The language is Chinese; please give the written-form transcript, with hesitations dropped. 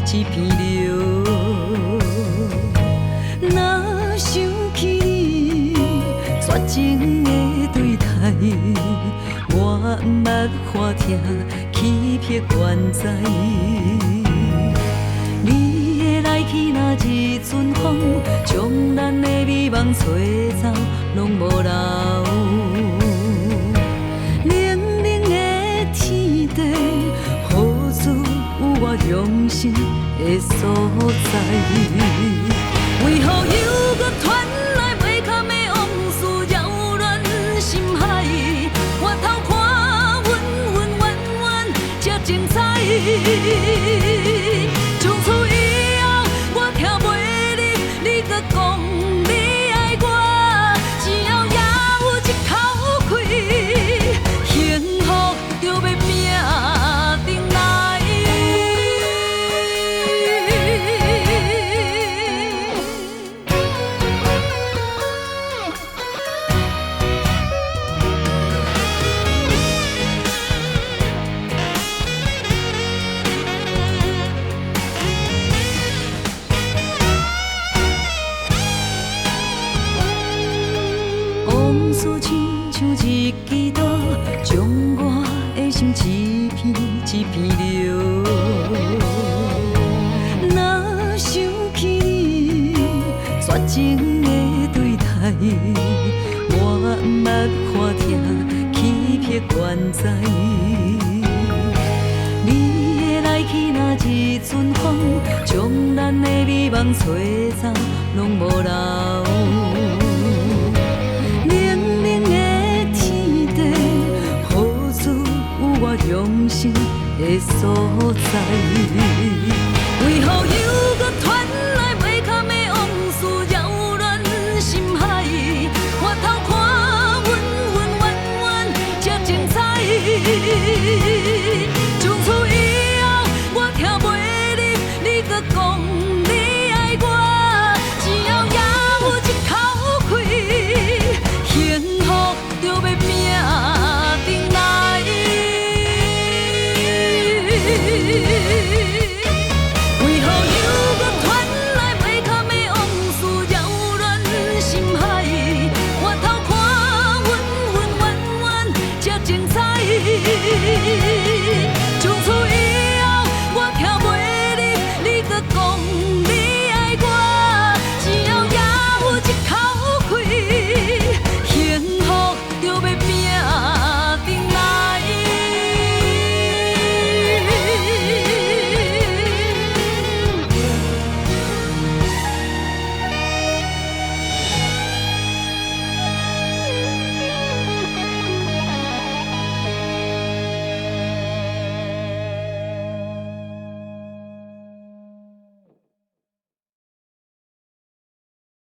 一片流。若想起你绝情的对待，我毋捌看听欺骗怨哉。你的来去若一阵风，将咱的美梦吹走，拢无留。冷冷的天地，何处有我用心的所在？为何又搁传来袂堪的往事扰乱心海？回头看，温温婉婉才精彩。从此以后，我听袂入你搁讲你爱我，只要也有一口气，幸福就要命定来。往事亲像一支刀，将我的心一片一片流。若想起你绝情的对待，我毋捌看听欺骗怨哉。你的来去若一阵风，将咱的美梦吹走，拢无留。用心的所在。